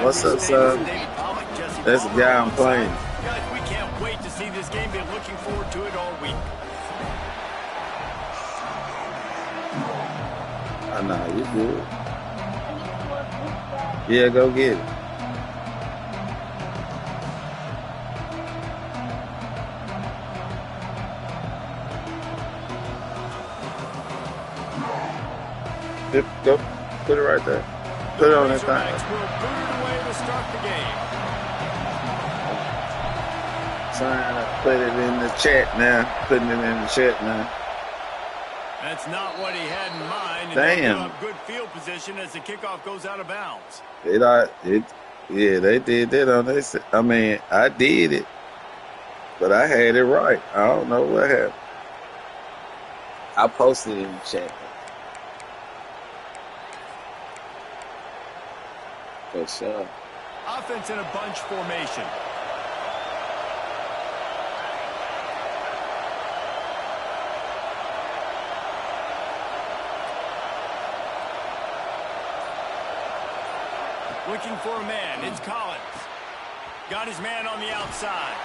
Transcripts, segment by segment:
What's up, son? That's the guy I'm playing. Guys, we can't wait to see this game. Been looking forward to it all week. Oh, nah, you good. Yeah, go get it. Go, put it right there. Put it on that thing. Will put it away to start the game. Trying to put it in the chat now. Putting it in the chat now. That's not what he had in mind. And damn. Good field position as the kickoff goes out of bounds. Yeah, they did that on this. I mean, I did it, but I had it right. I don't know what happened. I posted it in the chat. For sure. Offense in a bunch formation. Looking for a man. It's Collins. Got his man on the outside.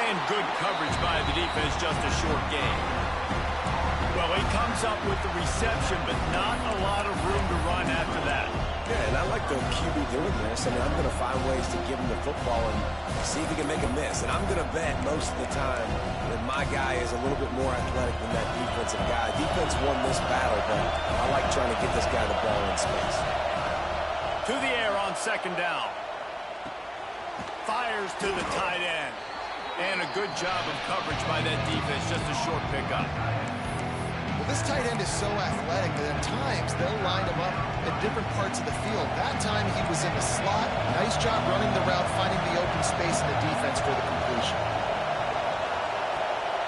And good coverage by the defense, just a short game. Well, he comes up with the reception, but not a lot of room to run after that. Yeah, and I like the QB doing this. I mean, I'm going to find ways to give him the football and see if he can make a miss. And I'm going to bet most of the time that my guy is a little bit more athletic than that defensive guy. Defense won this battle, but I like trying to get this guy the ball in space. To the air on second down. Fires to the tight end. And a good job of coverage by that defense. Just a short pickup. Well, this tight end is so athletic that at times they'll line him up at different parts of the field. That time he was in the slot. Nice job running the route, finding the open space in the defense for the completion.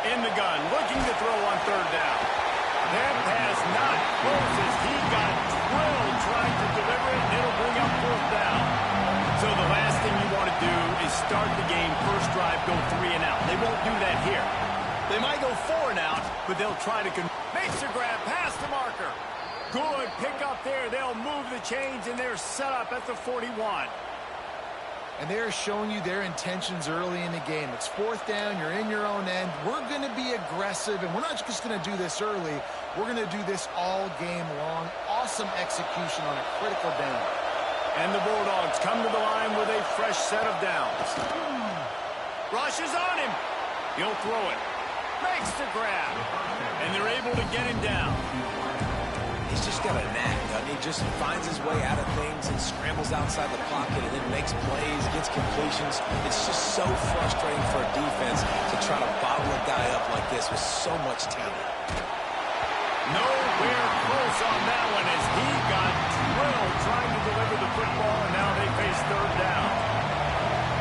In the gun, looking to throw on third down. That pass not close as he got drilled trying to deliver it, and it'll bring up fourth down. So the last thing you want to do is start the game, first drive, go 3 and out. They won't do that here. They might go 4 and out, but they'll try to makes a grab past the marker. Good pick up there. They'll move the chains, and they're set up at the 41. And they're showing you their intentions early in the game. It's fourth down. You're in your own end. We're going to be aggressive, and we're not just going to do this early. We're going to do this all game long. Awesome execution on a critical down. And the Bulldogs come to the line with a fresh set of downs. Rushes on him. He'll throw it. Makes the grab. And they're able to get him down. He's just got a knack, doesn't he? Just finds his way out of things and scrambles outside the pocket and then makes plays, gets completions. It's just so frustrating for a defense to try to bottle a guy up like this with so much talent. Nowhere close on that one as he got drilled trying to deliver the football, and now they face third down.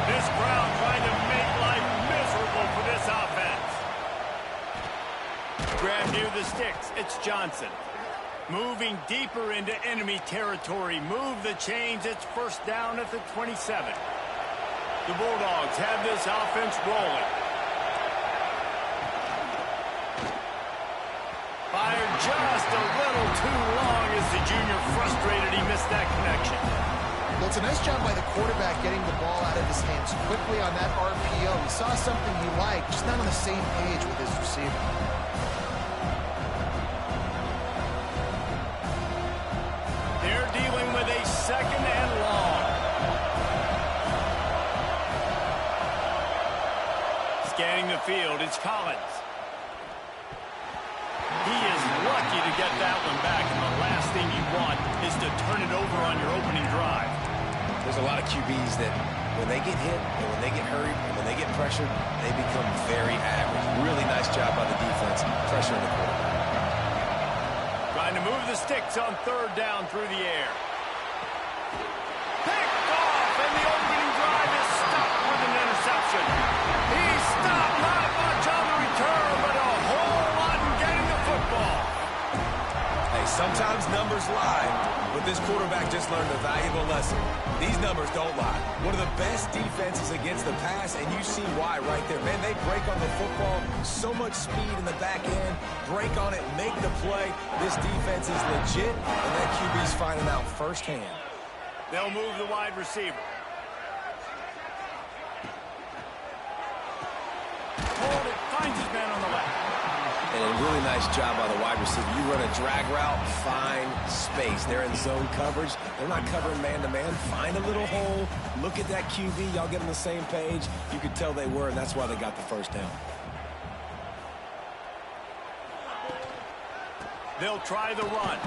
This crowd trying to make life miserable for this offense. Grab near the sticks. It's Johnson. Moving deeper into enemy territory. Move the chains. It's first down at the 27. The Bulldogs have this offense rolling. Fired just a little too long as the junior frustrated. He missed that connection. Well, it's a nice job by the quarterback getting the ball out of his hands quickly on that RPO. He saw something he liked, just not on the same page with his receiver. They're dealing with a second and long. Scanning the field, it's Collins. He is lucky to get that one back, and the last thing you want is to turn it over on your opening drive. There's a lot of QBs that when they get hit and when they get hurried and when they get pressured, they become very average. Really nice job by the defense, pressuring the quarterback. Trying to move the sticks on third down through the air. Picked off, and the opening drive is stopped with an interception. He stopped, not much on the return, but a whole lot in getting the football. Hey, sometimes numbers lie, but this quarterback just learned a valuable lesson. These numbers don't lie. One of the best defenses against the pass, and you see why right there. Man, they break on the football, so much speed in the back end, break on it, make the play. This defense is legit, and that QB's finding out firsthand. They'll move the wide receiver. Hold it, finds his man on the left. And a really nice job by the wide receiver. You run a drag route, find space. They're in zone coverage. They're not covering man-to-man. Find a little hole. Look at that QB. Y'all get on the same page. You could tell they were, and that's why they got the first down. They'll try the run.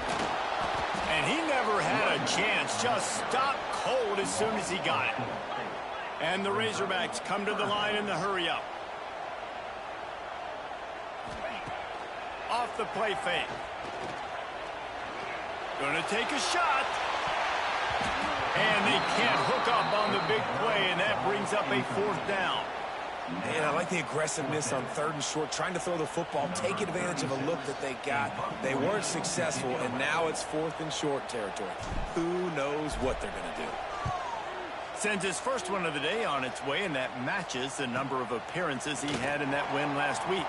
And he never had a chance. Just stopped cold as soon as he got it. And the Razorbacks come to the line in the hurry-up. Off the play fake. Gonna take a shot. And they can't hook up on the big play, and that brings up a 4th down. Man, I like the aggressiveness on 3rd and short, trying to throw the football, take advantage of a look that they got. They weren't successful, and now it's 4th and short territory. Who knows what they're going to do? Sends his first one of the day on its way, and that matches the number of appearances he had in that win last week.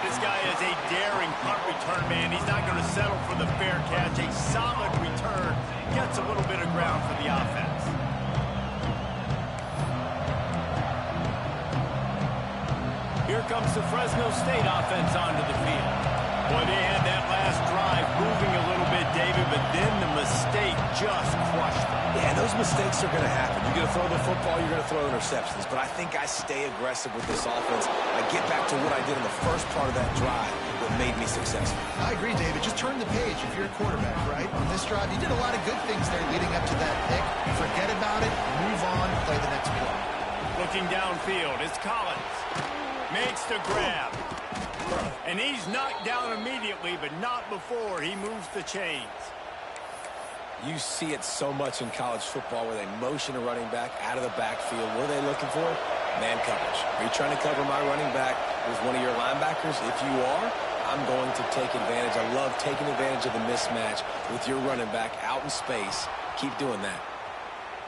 This guy is a daring punt return man. He's not going to settle for the fair catch. A solid return gets a little bit of ground for the offense. Here comes the Fresno State offense onto the field. Boy, they had that last drive moving a little bit, David, but then the mistake just crushed them. Yeah, those mistakes are going to happen. You're going to throw the football, you're going to throw interceptions. But I think I stay aggressive with this offense. I get back to what I did in the first part of that drive that made me successful. I agree, David. Just turn the page if you're a quarterback, right? On this drive, you did a lot of good things there leading up to that pick. Forget about it, move on, play the next play. Looking downfield, it's Collins. Makes the grab. And he's knocked down immediately, but not before he moves the chains. You see it so much in college football where they motion a running back out of the backfield. What are they looking for? Man coverage. Are you trying to cover my running back with one of your linebackers? If you are, I'm going to take advantage. I love taking advantage of the mismatch with your running back out in space. Keep doing that.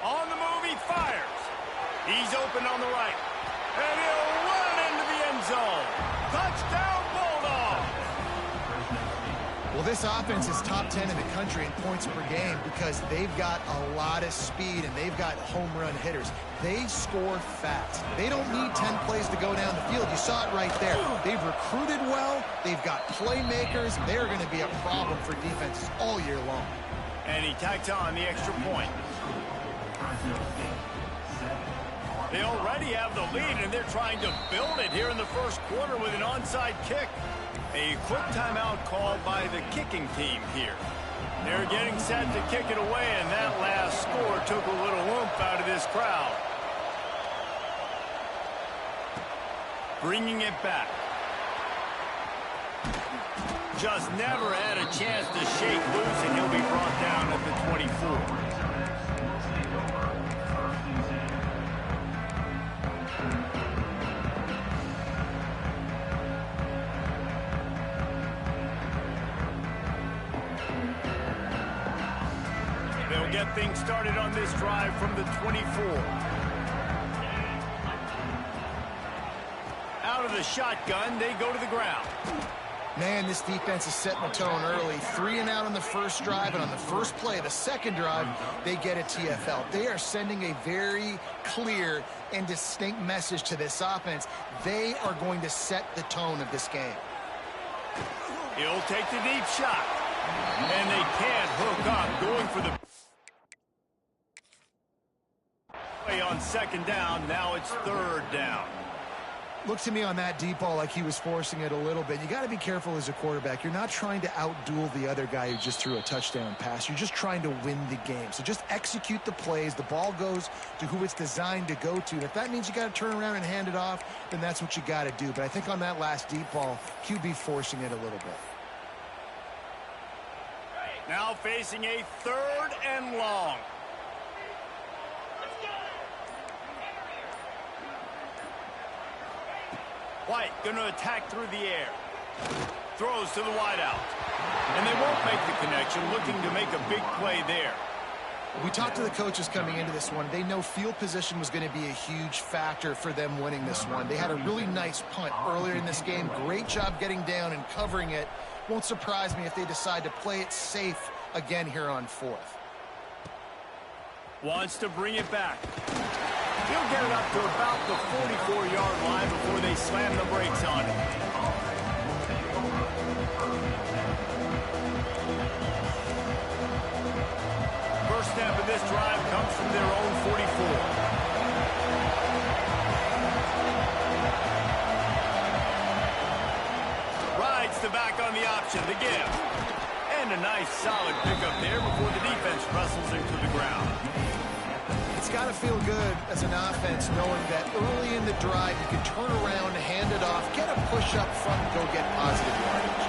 On the move, he fires. He's open on the right. And he'll run into the end zone. Touchdown, Bulldogs! Well, this offense is top 10 in the country in points per game because they've got a lot of speed and they've got home run hitters. They score fast. They don't need 10 plays to go down the field. You saw it right there. They've recruited well. They've got playmakers. They're going to be a problem for defenses all year long. And he tacks on the extra point. They already have the lead, and they're trying to build it here in the first quarter with an onside kick. A quick timeout called by the kicking team here. They're getting set to kick it away, and that last score took a little oomph out of this crowd. Bringing it back. Just never had a chance to shake loose, and he'll be brought down at the 24. They'll get things started on this drive from the 24. Out of the shotgun, they go to the ground. Man, this defense is setting the tone early. 3 and out on the first drive, and on the first play of the second drive, they get a TFL. They are sending a very clear and distinct message to this offense. They are going to set the tone of this game. He'll take the deep shot. And they can't hook up, going for the play on second down. Now it's 3rd down. Look to me on that deep ball like he was forcing it a little bit. You got to be careful as a quarterback. You're not trying to outduel the other guy who just threw a touchdown pass. You're just trying to win the game. So just execute the plays. The ball goes to who it's designed to go to. And if that means you got to turn around and hand it off, then that's what you got to do. But I think on that last deep ball, QB forcing it a little bit. Now facing a 3rd and long. White going to attack through the air. Throws to the wideout. And they won't make the connection, looking to make a big play there. We talked to the coaches coming into this one. They know field position was going to be a huge factor for them winning this one. They had a really nice punt earlier in this game. Great job getting down and covering it. Won't surprise me if they decide to play it safe again here on 4th. Wants to bring it back. He'll get it up to about the 44-yard line before they slam the brakes on it. First snap of this drive comes from their own 44. The back on the option, the give. And a nice solid pickup there before the defense wrestles into the ground. It's got to feel good as an offense knowing that early in the drive you can turn around, hand it off, get a push up front, and go get positive yardage.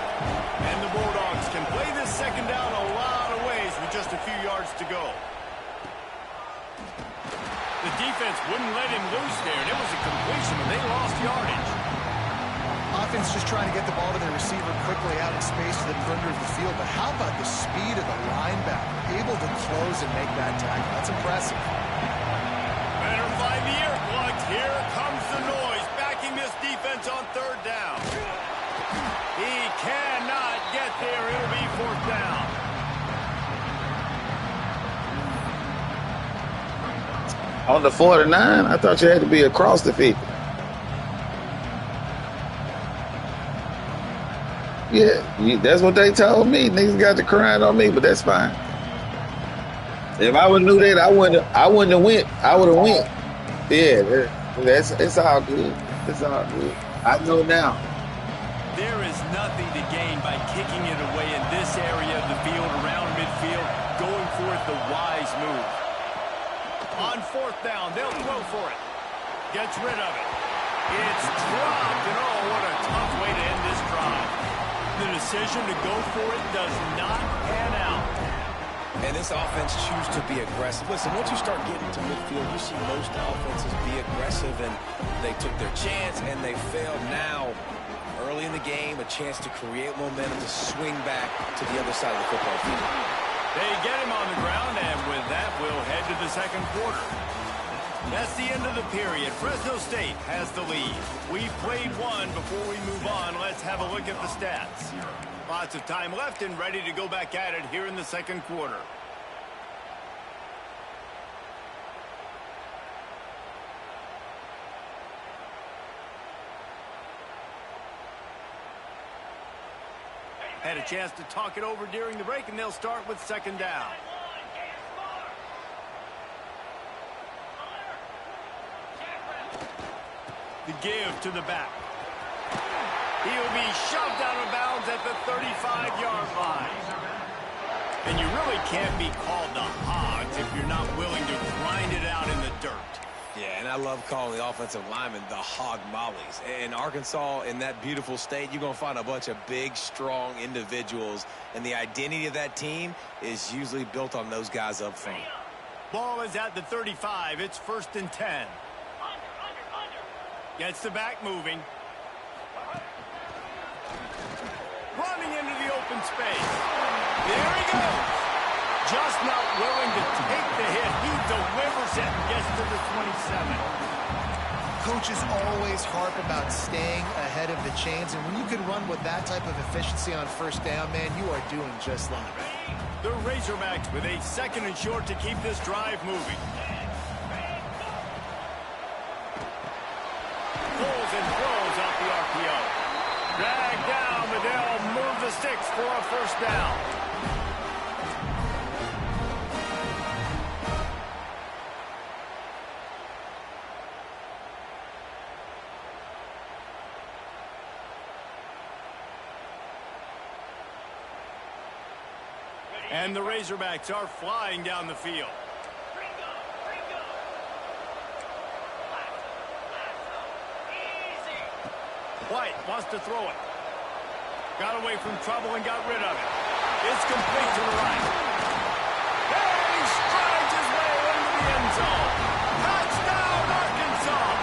And the Bulldogs can play this second down a lot of ways with just a few yards to go. The defense wouldn't let him loose there, and it was a completion, but they lost yardage. Offense just trying to get the ball to the receiver quickly out in space to the perimeter of the field, but how about the speed of the linebacker, able to close and make that tackle? That's impressive. Better find the earplugs. Here comes the noise, backing this defense on third down. He cannot get there. It'll be fourth down. On the 49, I thought you had to be across the 50. Yeah, that's what they told me. Niggas got to crying on me, but that's fine. If I would knew that, I wouldn't have went. I would have went. Yeah, it's all good. It's all good. I know now. There is nothing to gain by kicking it away in this area of the field around midfield, going for it the wise move. On fourth down, they'll throw for it. Gets rid of it. It's dropped, and oh, what a tough way to end this drive. The decision to go for it does not pan out. And this offense chooses to be aggressive. Listen, once you start getting to midfield, you see most offenses be aggressive, and they took their chance, and they failed. Now, early in the game, a chance to create momentum to swing back to the other side of the football field. They get him on the ground, and with that, we'll head to the second quarter. That's the end of the period. Fresno State has the lead. We've played one. Before we move on, let's have a look at the stats. Lots of time left and ready to go back at it here in the second quarter. Had a chance to talk it over during the break, and they'll start with second down. The give to the back. He'll be shoved out of bounds at the 35-yard line. And you really can't be called the Hogs if you're not willing to grind it out in the dirt. Yeah, and I love calling the offensive linemen the hog mollies. In Arkansas, in that beautiful state, you're going to find a bunch of big, strong individuals. And the identity of that team is usually built on those guys up front. Ball is at the 35. It's 1st and 10. Gets the back moving. Running into the open space. There he goes. Just not willing to take the hit. He delivers it and gets to the 27. Coaches always harp about staying ahead of the chains, and when you can run with that type of efficiency on first down, man, you are doing just that. The Razorbacks with a 2nd and short to keep this drive moving. Pulls and throws out the RPO. Drag down, but they'll move the sticks for a first down. And the Razorbacks are flying down the field. White wants to throw it. Got away from trouble and got rid of it. It's complete to the right. There he strides his way into the end zone. Touchdown, Arkansas!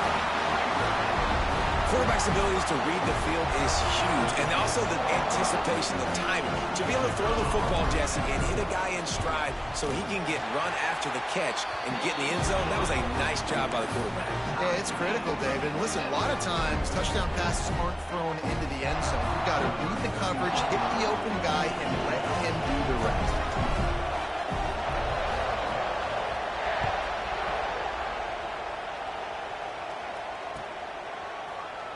Quarterback's abilities to read the field is huge, and also the anticipation, the timing. To be able to throw the football, Jesse, and hit a guy in stride so he can get run after the catch and get in the end zone, that was a nice job by the quarterback. Yeah, it's critical, David. And listen, a lot of times touchdown passes aren't thrown into the end zone. You've got to read the coverage, hit the open guy, and let him do the rest.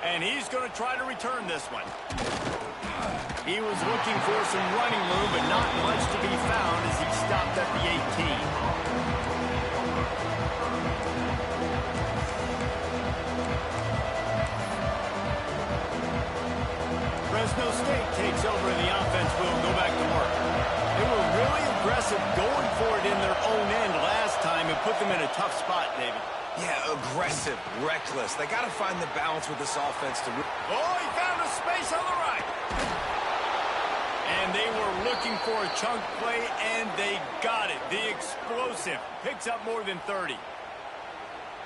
And he's going to try to return this one. He was looking for some running room, but not much to be found as he stopped at the 18. Fresno State takes over and the offense will go back to work. They were really aggressive going for it in their own end last time and put them in a tough spot, David. Yeah, aggressive, reckless. They got to find the balance with this offense to... Oh, he found a space on the right. And they were looking for a chunk play, and they got it. The explosive picks up more than 30.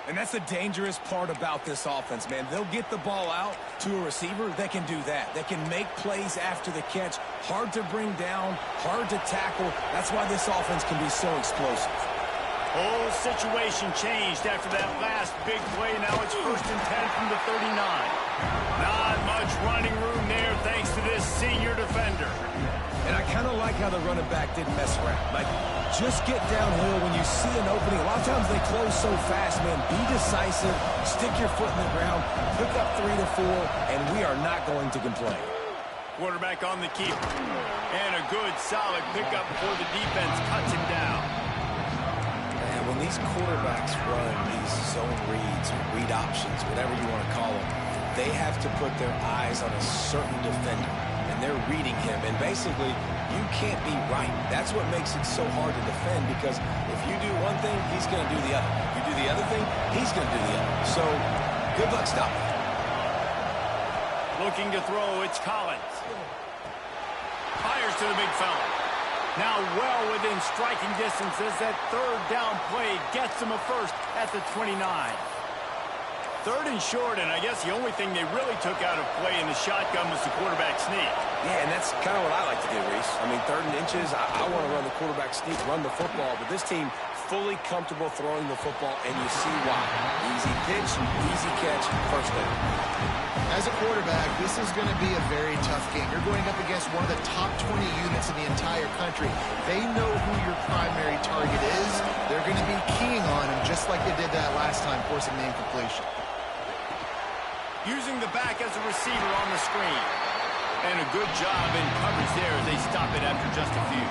And that's the dangerous part about this offense, man. They'll get the ball out to a receiver. They can do that. They can make plays after the catch. Hard to bring down, hard to tackle. That's why this offense can be so explosive. Whole situation changed after that last big play. Now it's 1st and 10 from the 39. Not much running room there thanks to this senior defender. And I kind of like how the running back didn't mess around. Like, just get downhill when you see an opening. A lot of times they close so fast, man. Be decisive, stick your foot in the ground, pick up 3 to 4, and we are not going to complain. Quarterback on the keeper. And a good, solid pickup before the defense cuts him down. And when these quarterbacks run these zone reads or read options, whatever you want to call them, they have to put their eyes on a certain defender. And they're reading him, and basically, you can't be right. That's what makes it so hard to defend, because if you do one thing, he's going to do the other. If you do the other thing, he's going to do the other. So, good luck stopping. Looking to throw, it's Collins. Fires to the big fella. Now well within striking distance as that 3rd down play gets him a first at the 29. 3rd and short, and I guess the only thing they really took out of play in the shotgun was the quarterback sneak. Yeah, and that's kind of what I like to do, Reese. I mean, 3rd and inches, I want to run the quarterback sneak, run the football, but this team fully comfortable throwing the football, and you see why. Easy pitch, easy catch, first down. As a quarterback, this is going to be a very tough game. You're going up against one of the top 20 units in the entire country. They know who your primary target is. They're going to be keying on him just like they did that last time, forcing the incompletion. Using the back as a receiver on the screen. And a good job in coverage there as they stop it after just a few.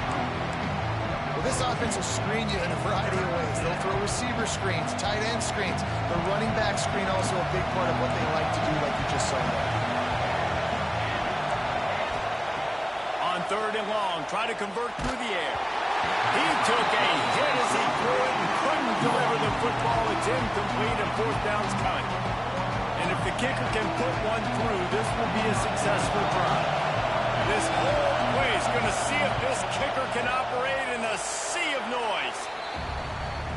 Well, this offense will screen you in a variety of ways. They'll throw receiver screens, tight end screens. The running back screen also a big part of what they like to do, like you just saw there. On 3rd and long, try to convert through the air. He took a hit as he threw it and couldn't deliver the football. It's incomplete and 4th down's coming. And if the kicker can put one through, this will be a successful drive. This whole play is going to see if this kicker can operate in a sea of noise.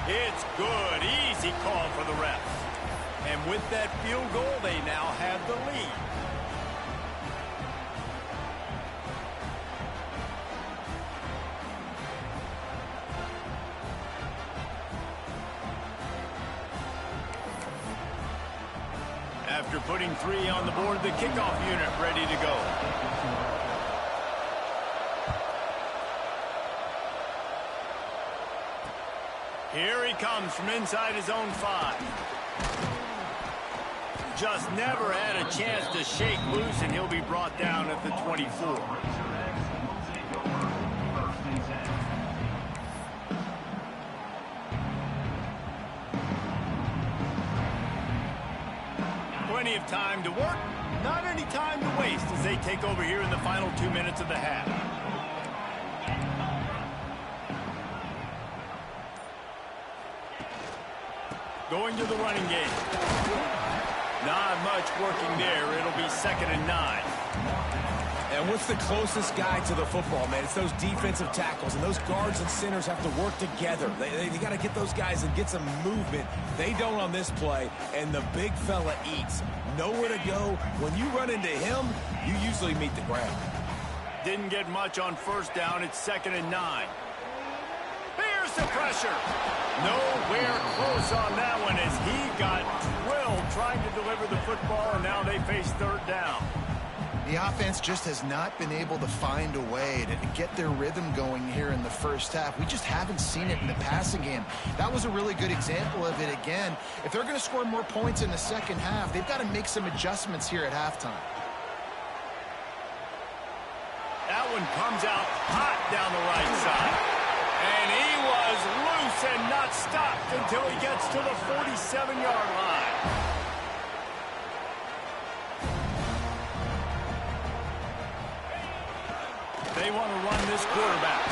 It's good. Easy call for the refs. And with that field goal, they now have the lead. After putting 3 on the board, the kickoff unit ready to go. Here he comes from inside his own 5. Just never had a chance to shake loose, and he'll be brought down at the 24. Plenty of time to work, not any time to waste as they take over here in the final 2 minutes of the half. Going to the running game. Not much working there. It'll be 2nd and 9. And what's the closest guy to the football, man? It's those defensive tackles, and those guards and centers have to work together. They got to get those guys and get some movement. They don't on this play, and the big fella eats. Nowhere to go. When you run into him, you usually meet the ground. Didn't get much on 1st down. It's 2nd and 9. Here's the pressure. Nowhere close on that one as he got drilled trying to deliver the football, and now they face 3rd down. The offense just has not been able to find a way to get their rhythm going here in the first half. We just haven't seen it in the passing game. That was a really good example of it again. If they're going to score more points in the second half, they've got to make some adjustments here at halftime. That one comes out hot down the right side. And he was loose and not stopped until he gets to the 47-yard line. They want to run this quarterback.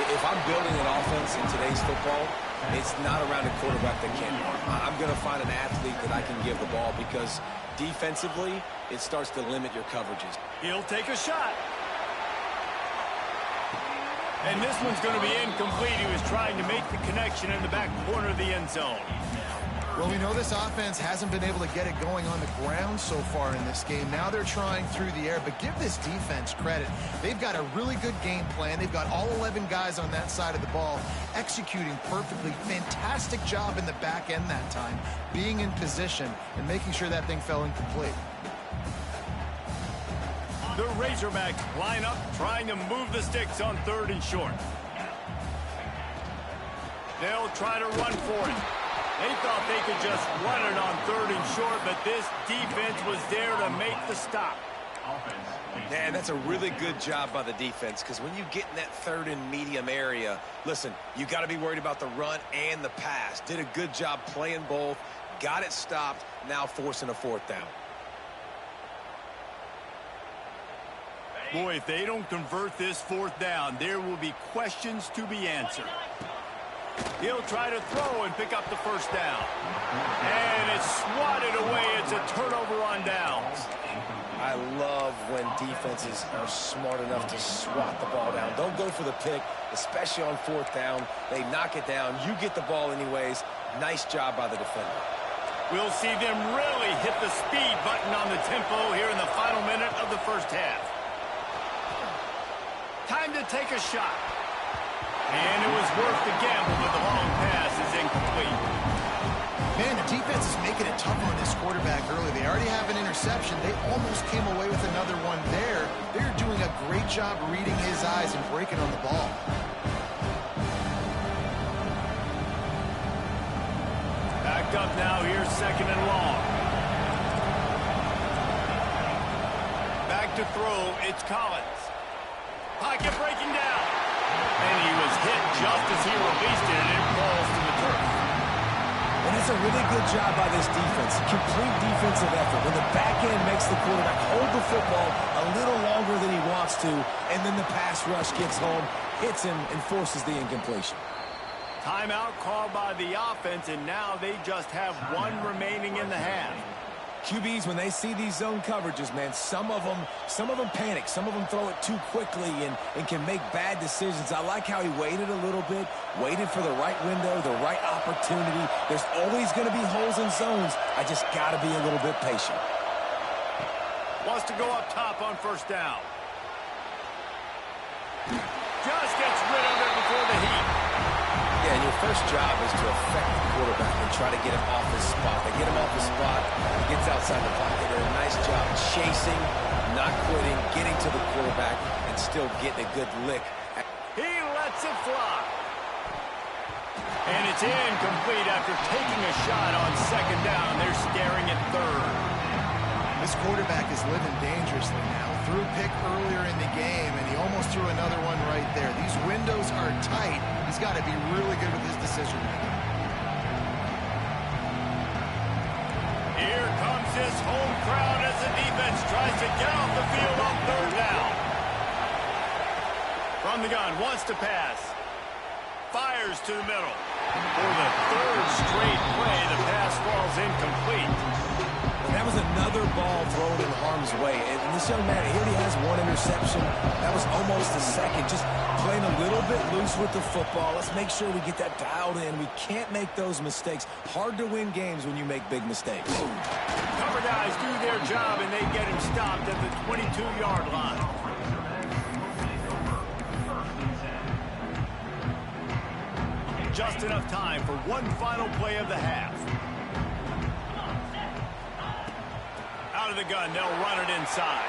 If I'm building an offense in today's football, it's not around a quarterback that can't run. I'm going to find an athlete that I can give the ball because defensively, it starts to limit your coverages. He'll take a shot. And this one's going to be incomplete. He was trying to make the connection in the back corner of the end zone. Well, we know this offense hasn't been able to get it going on the ground so far in this game. Now they're trying through the air, but give this defense credit. They've got a really good game plan. They've got all 11 guys on that side of the ball executing perfectly. Fantastic job in the back end that time, being in position and making sure that thing fell incomplete. The Razorbacks line up, trying to move the sticks on 3rd and short. They'll try to run for it. They thought they could just run it on 3rd and short, but this defense was there to make the stop. Man, that's a really good job by the defense because when you get in that 3rd and medium area, listen, you got to be worried about the run and the pass. Did a good job playing both, got it stopped, now forcing a 4th down. Boy, if they don't convert this 4th down, there will be questions to be answered. He'll try to throw and pick up the 1st down. And it's swatted away. It's a turnover on downs. I love when defenses are smart enough to swat the ball down. Don't go for the pick, especially on 4th down. They knock it down. You get the ball anyways. Nice job by the defender. We'll see them really hit the speed button on the tempo here in the final minute of the first half. Time to take a shot. And it was worth the gamble, but the long pass is incomplete. Man, the defense is making it tough on this quarterback early. They already have an interception. They almost came away with another one there. They're doing a great job reading his eyes and breaking on the ball. Backed up now here, 2nd and long. Back to throw, it's Collins. Pocket breaking down. And he was hit just as he released it, and it falls to the turf. And it's a really good job by this defense. Complete defensive effort. When the back end makes the quarterback hold the football a little longer than he wants to, and then the pass rush gets home, hits him, and forces the incompletion. Timeout called by the offense, and now they just have one remaining in the half. QBs, when they see these zone coverages, man, some of them panic. Some of them throw it too quickly and can make bad decisions. I like how he waited a little bit, waited for the right window, the right opportunity. There's always going to be holes in zones. I just got to be a little bit patient. Wants to go up top on 1st down. Just gets rid of it before the heat. Yeah, and your first job is to affect the quarterback and try to get him off his spot. They get him off his spot, he gets outside the pocket. They're a nice job chasing, not quitting, getting to the quarterback, and still getting a good lick. He lets it fly. And it's incomplete after taking a shot on 2nd down. They're staring at 3rd. This quarterback is living dangerously now. Threw a pick earlier in the game, and he almost threw another one right there. These windows are tight. He's got to be really good with his decision-making. Here comes his home crowd as the defense tries to get off the field on 3rd down. From the gun, wants to pass. Fires to the middle. For the 3rd straight play, the pass falls incomplete. And that was another ball thrown in harm's way. And this young man, he already has one interception. That was almost a second. Just playing a little bit loose with the football. Let's make sure we get that dialed in. We can't make those mistakes. Hard to win games when you make big mistakes. Cover guys do their job, and they get him stopped at the 22-yard line. Just enough time for one final play of the half. Out of the gun, they'll run it inside.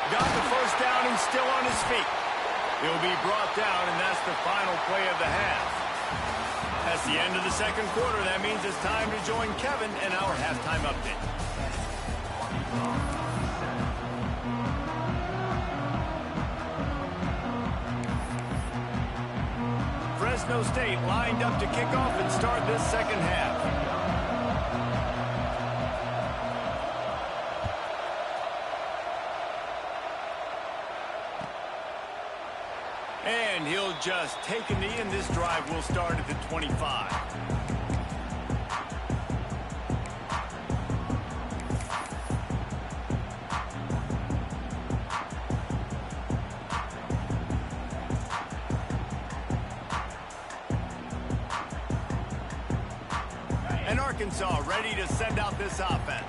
Got the first down and still on his feet. He'll be brought down, and that's the final play of the half. That's the end of the second quarter. That means it's time to join Kevin in our halftime update. Fresno State lined up to kick off and start this second half. And he'll just take a knee, and this drive will start at the 25. And Arkansas ready to send out this offense.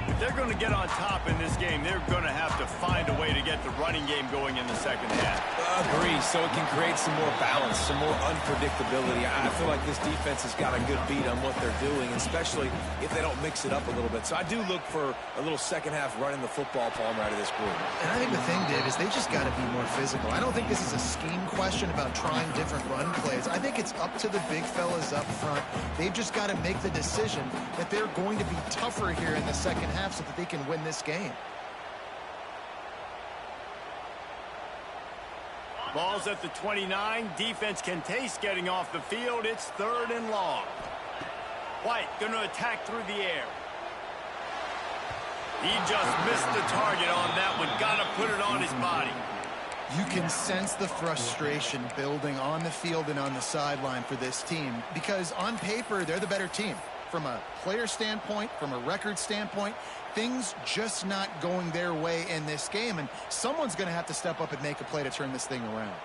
If they're going to get on top in this game, they're going to have to find a way to get the running game going in the second half. Agree, so it can create some more balance, some more unpredictability. I feel like this defense has got a good beat on what they're doing, especially if they don't mix it up a little bit. So I do look for a little second half running the football palm right of this group. And I think the thing, Dave, is they just got to be more physical. I don't think this is a scheme question about trying different run plays. I think it's up to the big fellas up front. They've just got to make the decision that they're going to be tougher here in the second half so that they can win this game. Ball's at the 29. Defense can taste getting off the field. It's third and long. White going to attack through the air. He just missed the target on that one. Got to put it on his body. You can sense the frustration building on the field and on the sideline for this team because on paper, they're the better team. From a player standpoint, from a record standpoint, things just not going their way in this game, and someone's going to have to step up and make a play to turn this thing around.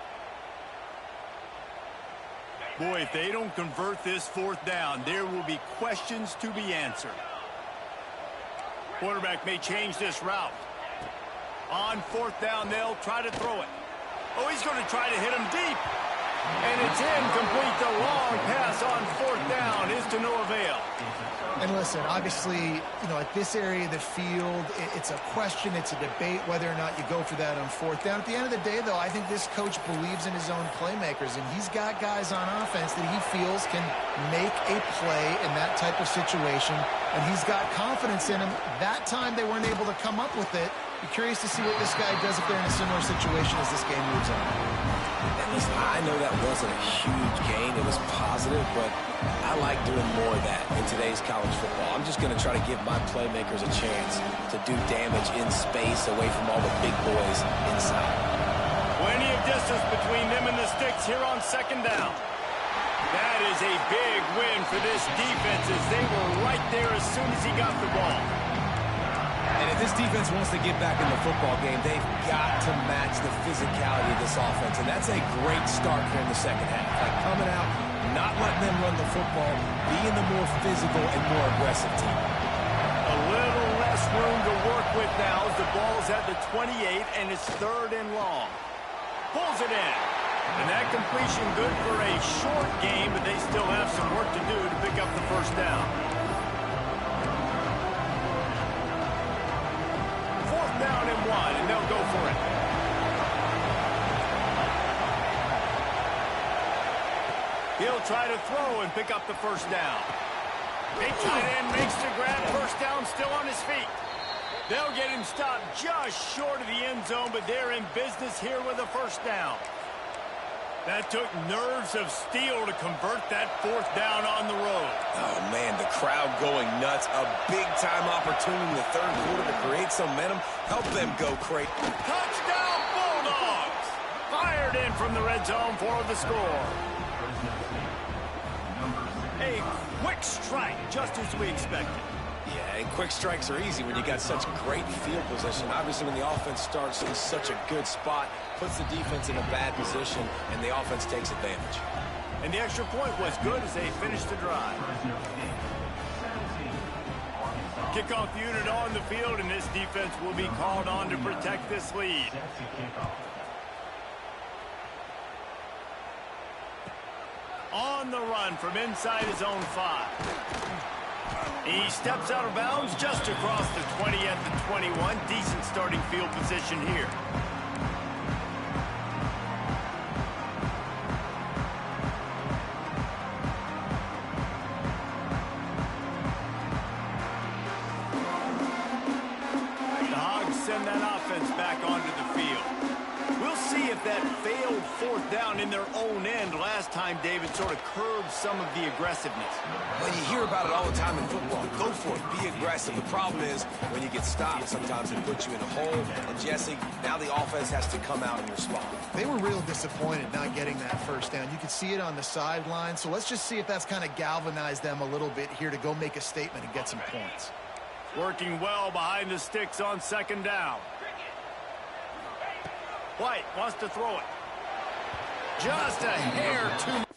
Boy, if they don't convert this fourth down, there will be questions to be answered. Quarterback may change this route. On fourth down, they'll try to throw it. Oh, he's going to try to hit him deep. And it's incomplete. The long pass on fourth down is to no avail. And listen, obviously, at this area of the field, it's a question, it's a debate whether or not you go for that on fourth down. At the end of the day, though, I think this coach believes in his own playmakers, and he's got guys on offense that he feels can make a play in that type of situation, and he's got confidence in him. That time they weren't able to come up with it. Be curious to see what this guy does if they're in a similar situation as this game moves on. At least I know that wasn't a huge gain. It was positive, but I like doing more of that in today's college football. I'm just going to try to give my playmakers a chance to do damage in space away from all the big boys inside. Plenty of distance between them and the sticks here on second down. That is a big win for this defense as they were right there as soon as he got the ball. And if this defense wants to get back in the football game, they've got to match the physicality of this offense. And that's a great start here in the second half. Like coming out, not letting them run the football, being the more physical and more aggressive team. A little less room to work with now as the ball's at the 28 and it's third and long. Pulls it in. And that completion good for a short game, but they still have some work to do to pick up the first down. Down and one, and they'll go for it. He'll try to throw and pick up the first down. Big tight end makes the grab, first down, still on his feet. They'll get him stopped just short of the end zone, but they're in business here with a first down. That took nerves of steel to convert that fourth down on the road. Oh, man, the crowd going nuts. A big-time opportunity in the third quarter to create some momentum. Help them go crazy. Touchdown, Bulldogs! Fired in from the red zone for the score. A quick strike, just as we expected. Yeah, and quick strikes are easy when you got such great field position. Obviously, when the offense starts in such a good spot, puts the defense in a bad position, and the offense takes advantage. And the extra point was good as they finished the drive. Kickoff unit on the field, and this defense will be called on to protect this lead. On the run from inside his own 5. He steps out of bounds just across the 20 at the 21. Decent starting field position here. The Hogs send that offense back onto the field. We'll see if that failed fourth down in their own end last time, David, sort of curbed some of the aggressiveness. Well, you hear about it all the time in football. Go for it. Be aggressive. The problem is when you get stopped, sometimes it puts you in a hole. And, Jesse, now the offense has to come out and respond. They were real disappointed not getting that first down. You could see it on the sideline. So let's just see if that's kind of galvanized them a little bit here to go make a statement and get some points. Working well behind the sticks on second down. White wants to throw it. Just a hair too much.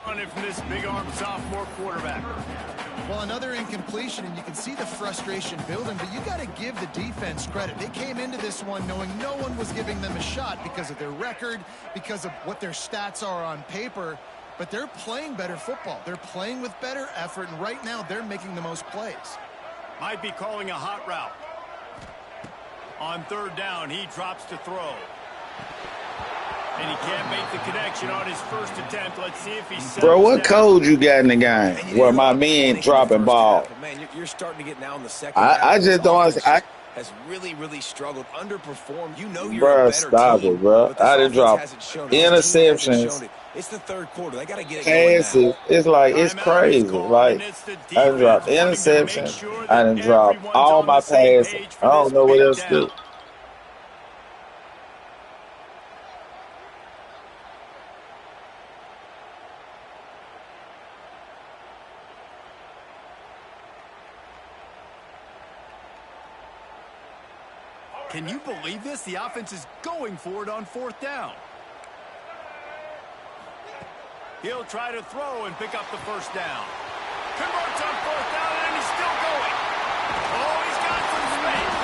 From this big-arm sophomore quarterback. Well, another incompletion, and you can see the frustration building, but you got to give the defense credit. They came into this one knowing no one was giving them a shot because of their record, because of what their stats are on paper, but they're playing better football. They're playing with better effort, and right now they're making the most plays. Might be calling a hot route. On third down, he drops to throw. And he can't make the connection on his first attempt. Let's see if he's Bro, what code you got in the game where my men dropping ball? Man, you're starting to get now in the second I just don't understand. Has really struggled, underperformed. You know you're Bro, a better stop team, it, bro. but I didn't drop interceptions. interceptions. It's the third quarter. They got to get it going Passes. now. It's like, it's crazy. Like, I didn't drop interceptions. I didn't drop all my passes. I don't know what else to do. Can you believe this? The offense is going for it on fourth down. He'll try to throw and pick up the first down. Converts on fourth down, and he's still going. Oh, he's got some space.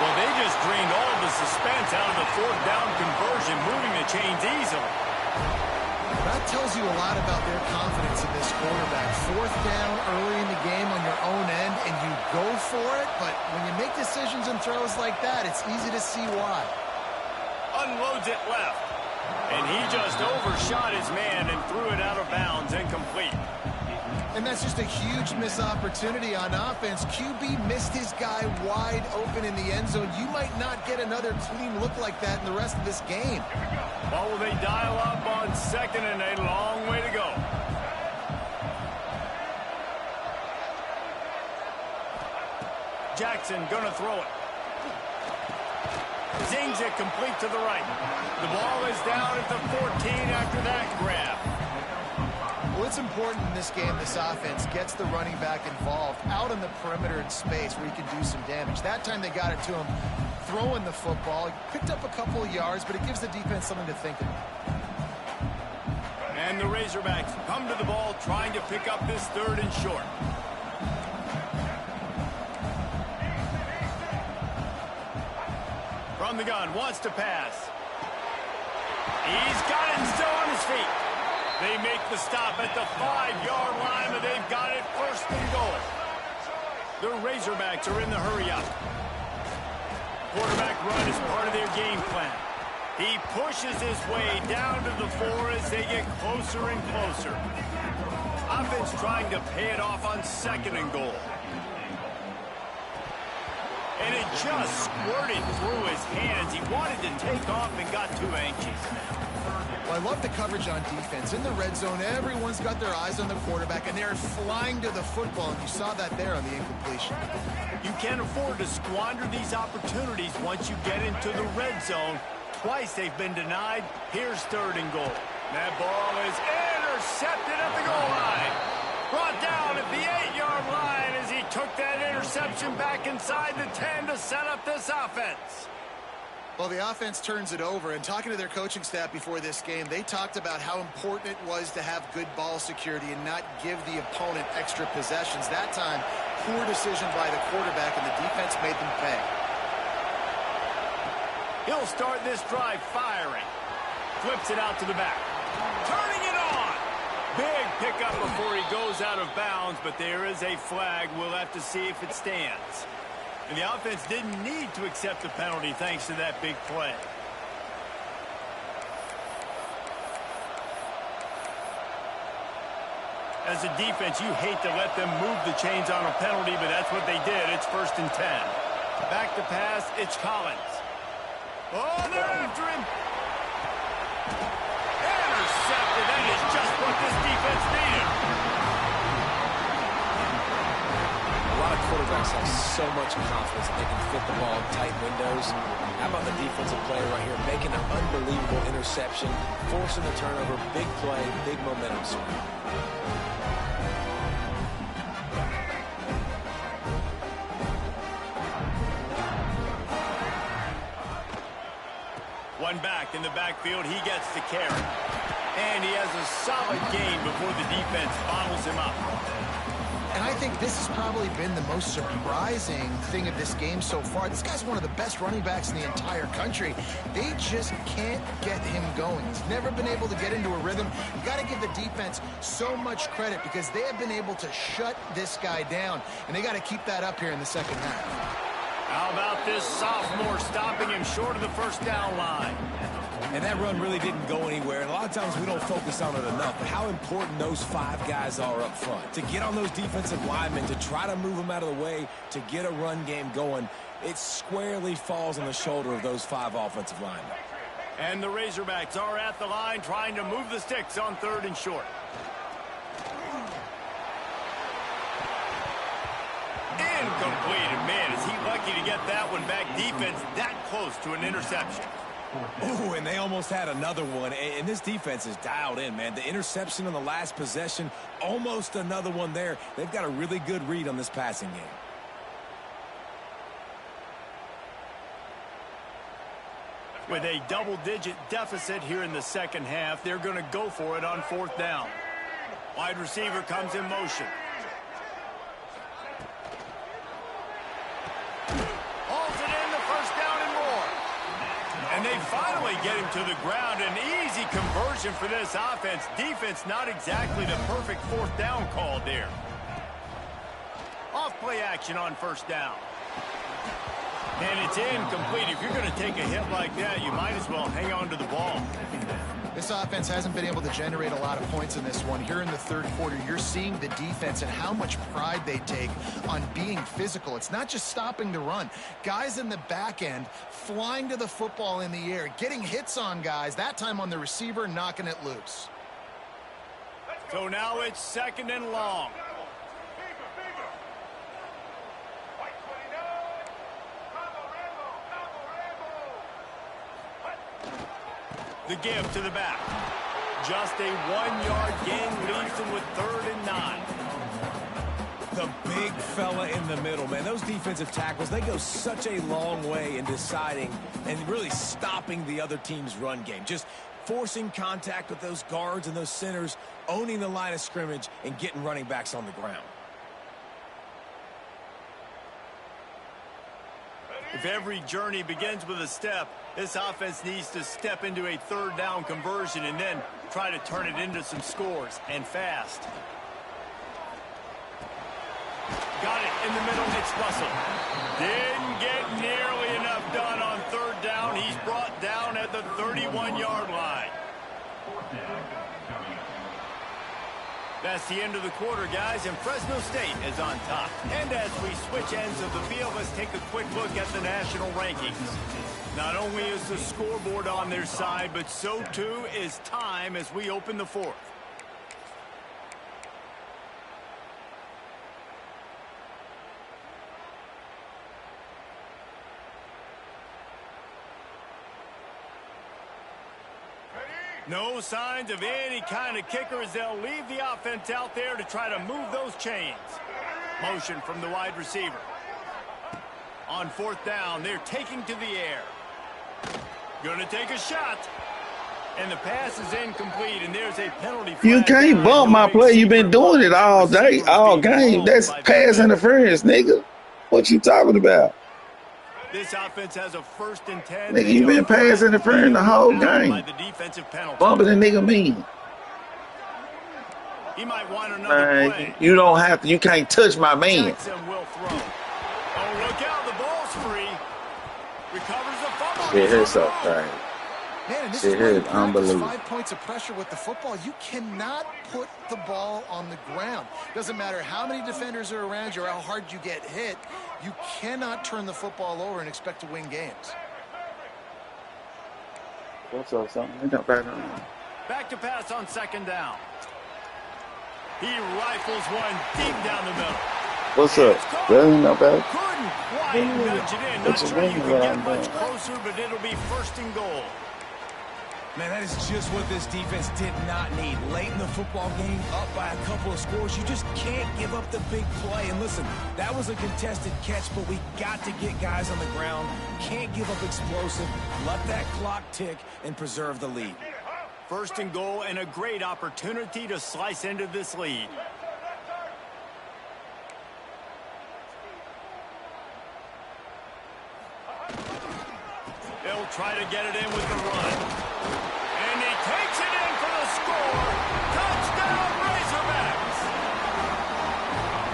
Well, they just drained all the suspense out of the fourth down conversion, moving the chains easily. That tells you a lot about their confidence in this quarterback. Fourth down early in the game on your own end, and you go for it, but when you make decisions and throws like that, it's easy to see why. Unloads it left, and he just overshot his man and threw it out of bounds, incomplete. And that's just a huge missed opportunity on offense. QB missed his guy wide open in the end zone. You might not get another clean look like that in the rest of this game. Well, will they dial up on second and a long way to go? Jackson gonna throw it. Zings it complete to the right. The ball is down at the 14 after that grab. Well, it's important in this game, this offense gets the running back involved out on the perimeter in space where he can do some damage. That time they got it to him throwing the football. He picked up a couple of yards, but it gives the defense something to think about. And the Razorbacks come to the ball trying to pick up this third and short. From the gun, wants to pass. He's got it still on his feet. They make the stop at the 5-yard line, and they've got it first and goal. The Razorbacks are in the hurry-up. Quarterback run is part of their game plan. He pushes his way down to the 4 as they get closer and closer. Offense trying to pay it off on second and goal. And it just squirted through his hands. He wanted to take off and got too anxious. Well, I love the coverage on defense. In the red zone, everyone's got their eyes on the quarterback, and they're flying to the football, and you saw that there on the incompletion. You can't afford to squander these opportunities once you get into the red zone. Twice they've been denied. Here's third and goal. That ball is intercepted at the goal line. Brought down at the 8-yard line as he took that interception. interception back inside the 10 to set up this offense. Well, the offense turns it over, and talking to their coaching staff before this game, they talked about how important it was to have good ball security and not give the opponent extra possessions. That time, poor decision by the quarterback, and the defense made them pay. He'll start this drive firing. Flips it out to the back. Turning it on. Big pickup before he goes out of bounds, but there is a flag. We'll have to see if it stands. And the offense didn't need to accept the penalty thanks to that big play. As a defense, you hate to let them move the chains on a penalty, but that's what they did. It's 1st and 10. Back to pass, it's Collins. Oh, they're after him. Intercepted. That is just what this defense needed. A lot of quarterbacks have so much confidence that they can fit the ball in tight windows. How about the defensive player right here making an unbelievable interception, forcing the turnover, big play, big momentum swing. One back in the backfield, he gets the carry. And he has a solid gain before the defense bottles him up. And I think this has probably been the most surprising thing of this game so far. This guy's one of the best running backs in the entire country. They just can't get him going. He's never been able to get into a rhythm. You got to give the defense so much credit because they have been able to shut this guy down. And they got to keep that up here in the second half. How about this sophomore stopping him short of the first down line? And that run really didn't go anywhere. And a lot of times we don't focus on it enough, but how important those 5 guys are up front. To get on those defensive linemen, to try to move them out of the way, to get a run game going, it squarely falls on the shoulder of those 5 offensive linemen. And the Razorbacks are at the line trying to move the sticks on 3rd and short. Incomplete. And man, is he lucky to get that one back. Defense that close to an interception. Oh, and they almost had another one. And this defense is dialed in, man. The interception on the last possession, almost another one there. They've got a really good read on this passing game. With a double-digit deficit here in the second half, they're going to go for it on 4th down. Wide receiver comes in motion. And they finally get him to the ground. An easy conversion for this offense. Defense not exactly the perfect 4th down call there. Off play action on 1st down. And it's incomplete. If you're going to take a hit like that, you might as well hang on to the ball. This offense hasn't been able to generate a lot of points in this one. Here in the 3rd quarter, you're seeing the defense and how much pride they take on being physical. It's not just stopping the run. Guys in the back end flying to the football in the air, getting hits on guys, that time on the receiver, knocking it loose. So now it's 2nd and long. The give to the back. Just a 1-yard gain leaves them with 3rd and 9. The big fella in the middle, man. Those defensive tackles, they go such a long way in deciding and really stopping the other team's run game. Just forcing contact with those guards and those centers, owning the line of scrimmage, and getting running backs on the ground. If every journey begins with a step, this offense needs to step into a 3rd down conversion and then try to turn it into some scores, and fast. Got it in the middle, it's Russell. Didn't get nearly enough done on 3rd down. He's brought down at the 31-yard line. That's the end of the quarter, guys, and Fresno State is on top. And as we switch ends of the field, let's take a quick look at the national rankings. Not only is the scoreboard on their side, but so too is time as we open the 4th. No signs of any kind of kicker as they'll leave the offense out there to try to move those chains. Motion from the wide receiver. On 4th down, they're taking to the air. Gonna take a shot. And the pass is incomplete, and there's a penalty flag. You can't bump my play. You've been doing it all day, all game. That's pass interference, nigga. What you talking about? This offense has a 1st and 10. Nigga, you been pass interfering the whole game. The defensive penalty. Bumping the nigga mean. He might want another play. You don't have to. You can't touch my man. Jackson will throw. Oh, look out. The ball's free. Recovers the fumble. Yeah, it's okay. Man, this is where you practice 5 points of pressure with the football. You cannot put the ball on the ground. Doesn't matter how many defenders are around you or how hard you get hit. You cannot turn the football over and expect to win games. What's up, something? Back to pass on 2nd down. He rifles one deep down the middle. What's up? That ain't not bad. Couldn't quite nudge it in. Not sure you can get much closer, but it'll be 1st and goal. Man, that is just what this defense did not need. Late in the football game, up by a couple of scores, you just can't give up the big play. And listen, that was a contested catch, but we got to get guys on the ground. Can't give up explosive. Let that clock tick and preserve the lead. 1st and goal, and a great opportunity to slice into this lead. They'll try to get it in with the run. And he takes it in for the score. Touchdown, Razorbacks.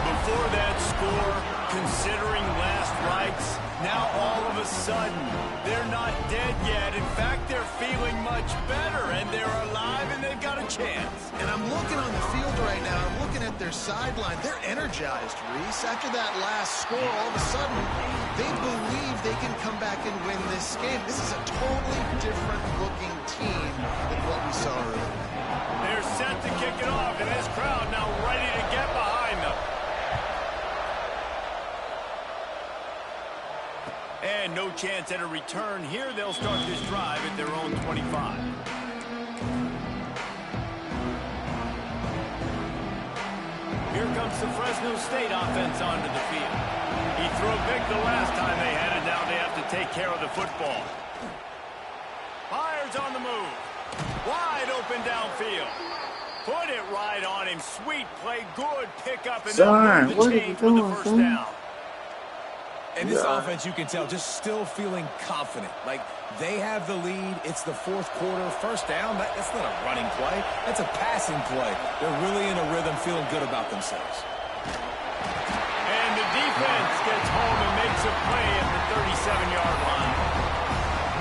Before that score, considering last rites, now all of a sudden, they're not dead yet. In fact, they're feeling much better, and they're alive, and they've got a chance. And I'm looking on the field right now. I'm looking at their sideline. They're energized, Reese. After that last score, all of a sudden, they believe they can come back and win this game. This is a totally different-looking team than what we saw earlier. They're set to kick it off, and this crowd now ready to get behind them. And no chance at a return here. They'll start this drive at their own 25. Here comes the Fresno State offense onto the field. He threw big the last time they had it. Now they have to take care of the football. Fires on the move. Wide open downfield. Put it right on him. Sweet play. Good pickup. And Son, what are you doing for the 1st down? And this offense, you can tell, just still feeling confident. Like, they have the lead. It's the 4th quarter. 1st down, that's not a running play. That's a passing play. They're really in a rhythm, feeling good about themselves. And the defense gets home and makes a play at the 37-yard line.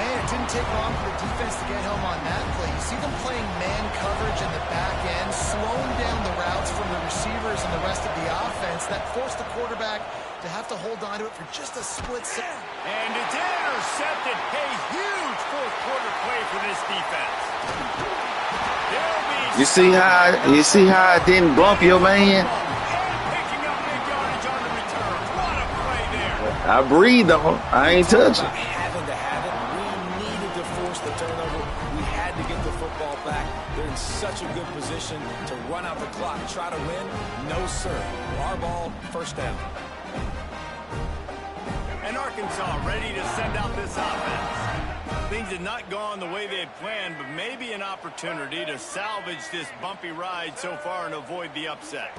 Man, it didn't take long for the defense to get home on that play. You see them playing man coverage in the back end, slowing down the routes from the receivers and the rest of the offense. That forced the quarterback to have to hold on to it for just a split second. And it's intercepted. A huge 4th quarter play for this defense. You see how I didn't bump your man? And picking up big yardage on the return. What a play there. I breathed on. I ain't touching. Having to have it, we needed to force the turnover. We had to get the football back. They're in such a good position to run out the clock, try to win. No, sir. Our ball, 1st down. And Arkansas ready to send out this offense. Things had not gone the way they had planned, but maybe an opportunity to salvage this bumpy ride so far and avoid the upset.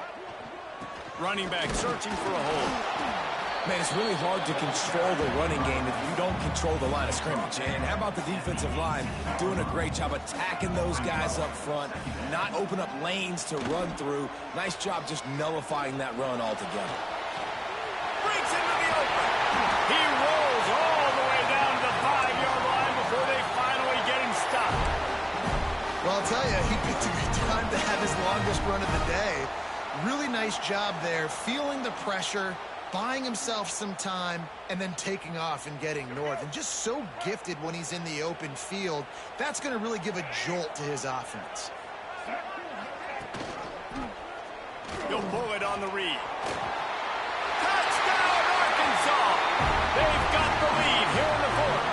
Running back searching for a hole. Man, it's really hard to control the running game if you don't control the line of scrimmage. And how about the defensive line doing a great job attacking those guys up front, not open up lanes to run through. Nice job just nullifying that run altogether. Breaks into the open. He rolls all the way down to the 5-yard line before they finally get him stopped. Well, I'll tell you, he picked a good time to have his longest run of the day. Really nice job there, feeling the pressure, buying himself some time, and then taking off and getting north. And just so gifted when he's in the open field. That's going to really give a jolt to his offense. He'll pull it on the read. Touchdown, Arkansas! They've got the lead here in the 4th.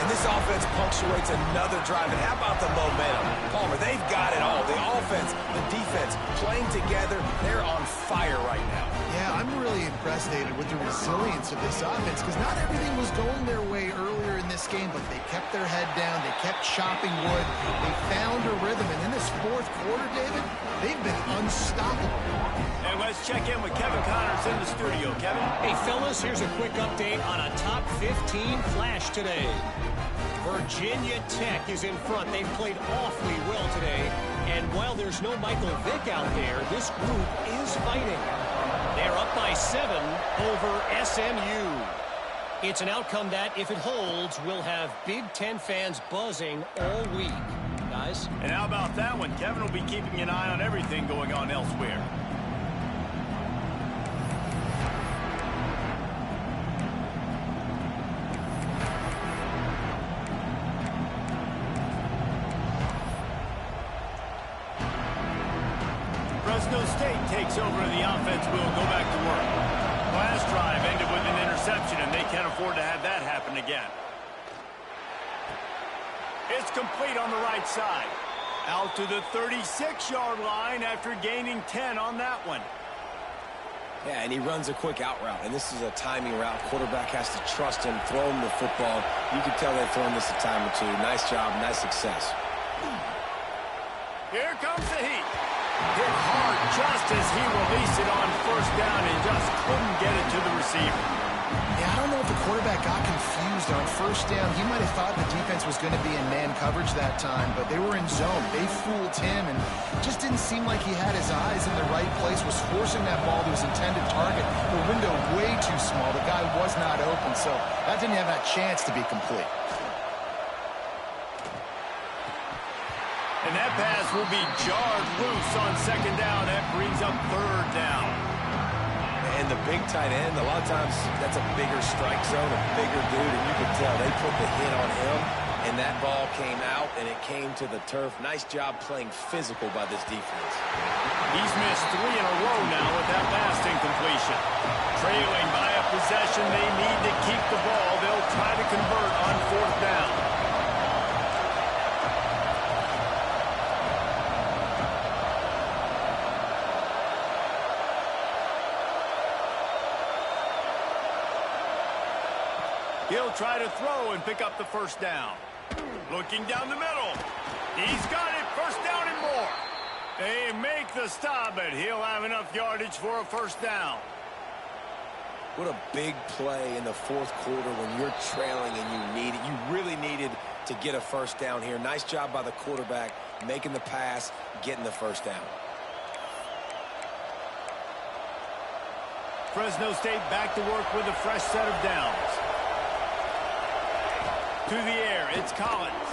And this offense punctuates another drive. And how about the momentum? Palmer, they've got it all. The offense, the defense, playing together. They're on fire right now. Yeah, I'm really impressed impressed, David, with the resilience of this offense because not everything was going their way earlier in this game, but they kept their head down. They kept chopping wood. They found a rhythm, and in this fourth quarter, David, they've been unstoppable. And let's check in with Kevin Connors in the studio. Kevin? Hey, fellas, here's a quick update on a top 15 flash today. Virginia Tech is in front. They've played awfully well today. And while there's no Michael Vick out there, this group is fighting. They're up by 7 over SMU. It's an outcome that, if it holds, will have Big Ten fans buzzing all week. Guys? And how about that one? Kevin will be keeping an eye on everything going on elsewhere. Fresno State takes over and the offense will go back to work. Last drive ended with an interception, and they can't afford to have that happen again. It's complete on the right side. Out to the 36-yard line after gaining 10 on that one. Yeah, and he runs a quick out route, and this is a timing route. Quarterback has to trust him, throw him the football. You can tell they've thrown this a time or two. Nice job, nice success. Here comes the heat. Hit hard just as he released it on first down and just couldn't get it to the receiver. Yeah, I don't know if the quarterback got confused on first down. He might have thought the defense was going to be in man coverage that time, but they were in zone. They fooled him and just didn't seem like he had his eyes in the right place, was forcing that ball to his intended target. The window way too small. The guy was not open, so that didn't have that chance to be complete. And that pass will be jarred loose on second down. That brings up third down. And the big tight end, a lot of times that's a bigger strike zone, a bigger dude, and you can tell they put the hit on him, and that ball came out, and it came to the turf. Nice job playing physical by this defense. He's missed 3 in a row now with that last incompletion. Trailing by a possession, they need to keep the ball. They'll try to convert on fourth down. He'll try to throw and pick up the first down. Looking down the middle. He's got it. First down and more. They make the stop, but he'll have enough yardage for a first down. What a big play in the fourth quarter when you're trailing and you really needed to get a first down here. Nice job by the quarterback making the pass, getting the first down. Fresno State back to work with a fresh set of downs. To the air, it's Collins.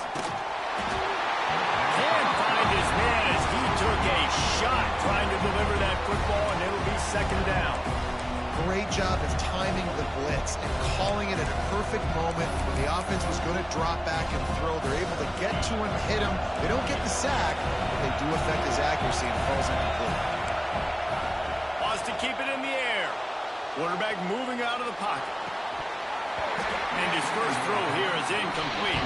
Can't find his man as he took a shot trying to deliver that football, and it'll be second down. Great job of timing the blitz and calling it at a perfect moment when the offense was going to drop back and throw. They're able to get to him, hit him. They don't get the sack, but they do affect his accuracy and falls incomplete. Wants to keep it in the air. Quarterback moving out of the pocket. And his first throw here is incomplete.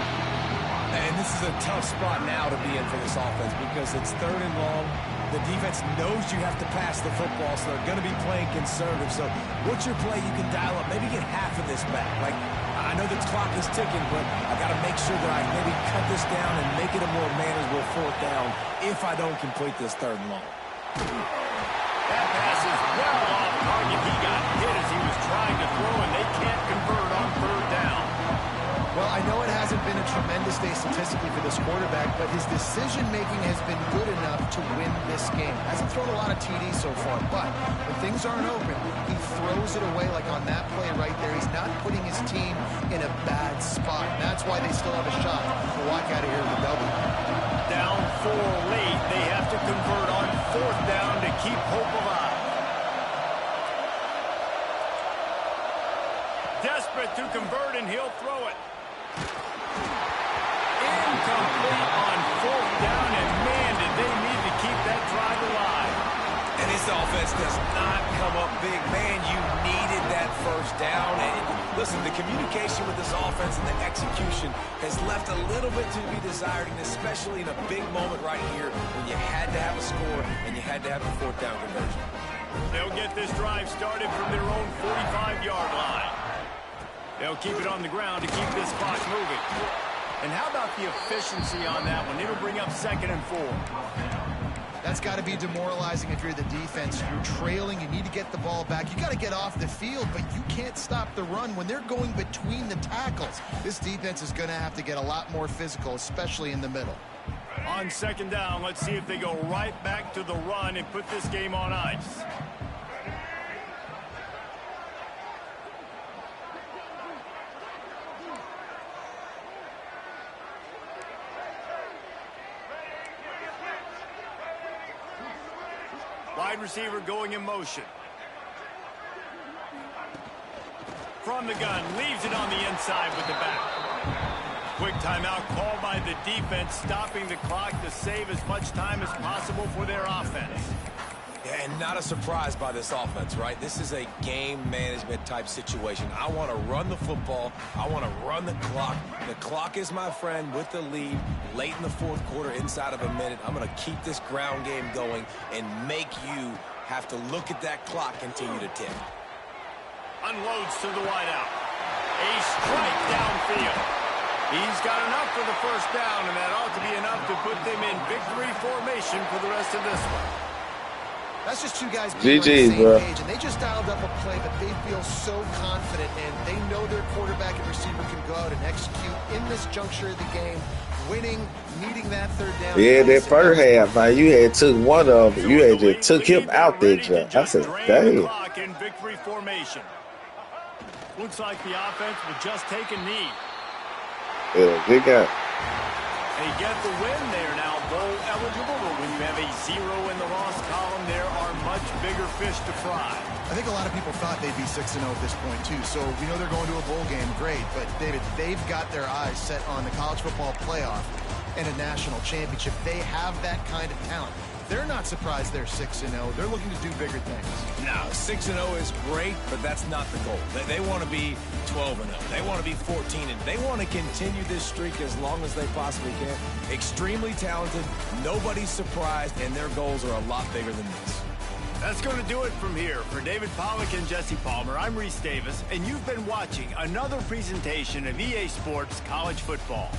And this is a tough spot now to be in for this offense because it's third and long. The defense knows you have to pass the football, so they're going to be playing conservative. So what's your play you can dial up? Maybe get half of this back. Like, I know the clock is ticking, but I got to make sure that I maybe cut this down and make it a more manageable fourth down if I don't complete this third and long. That pass is well off target. He got hit as he was trying to throw, and they can't convert on third down. Well, I know it hasn't been a tremendous day statistically for this quarterback, but his decision-making has been good enough to win this game. Hasn't thrown a lot of TDs so far, but when things aren't open, he throws it away like on that play right there. He's not putting his team in a bad spot. And that's why they still have a shot to walk out of here with a W. Down 4 late. They have to convert on fourth down to keep hope alive. Desperate to convert, and he'll throw it. Incomplete on fourth down, and man, did they need to keep that drive alive. And this offense does not come up big. Man, you needed that first down. And listen, the communication with this offense and the execution has left a little bit to be desired, and especially in a big moment right here when you had to have a score and you had to have the fourth down conversion. They'll get this drive started from their own 45-yard line. They'll keep it on the ground to keep this clock moving. And how about the efficiency on that one? It'll bring up 2nd and 4. That's got to be demoralizing if you're the defense. You're trailing. You need to get the ball back. You got to get off the field, but you can't stop the run when they're going between the tackles. This defense is going to have to get a lot more physical, especially in the middle. On 2nd down, let's see if they go right back to the run and put this game on ice. Wide receiver going in motion. From the gun, leaves it on the inside with the back. Quick timeout called by the defense, stopping the clock to save as much time as possible for their offense. Yeah, and not a surprise by this offense, right? This is a game management type situation. I want to run the football. I want to run the clock. The clock is my friend with the lead late in the 4th quarter, inside of a minute. I'm going to keep this ground game going and make you have to look at that clock continue to tick. Unloads to the wideout. A strike downfield. He's got enough for the 1st down, and that ought to be enough to put them in victory formation for the rest of this one. That's just two guys being on the same bro. page, and they just dialed up a play that they feel so confident in. They know their quarterback and receiver can go out and execute in this juncture of the game, winning, needing that 3rd down. Yeah, that first half, man, you had took one of them. You had just took him out there, John. I said, damn. In victory formation. Looks like the offense will just take a knee. Yeah, good guy. They get the win. They are now bowl eligible, but when you have a 0 in the loss column, there are much bigger fish to fry. I think a lot of people thought they'd be 6-0 at this point, too. So we know they're going to a bowl game. Great. But, David, they've got their eyes set on the college football playoff and a national championship. They have that kind of talent. They're not surprised they're 6-0. They're looking to do bigger things. Now, 6-0 is great, but that's not the goal. They want to be 12-0. They want to be 14-0. They want to continue this streak as long as they possibly can. Extremely talented. Nobody's surprised, and their goals are a lot bigger than this. That's going to do it from here. For David Pollack and Jesse Palmer, I'm Reese Davis, and you've been watching another presentation of EA Sports College Football.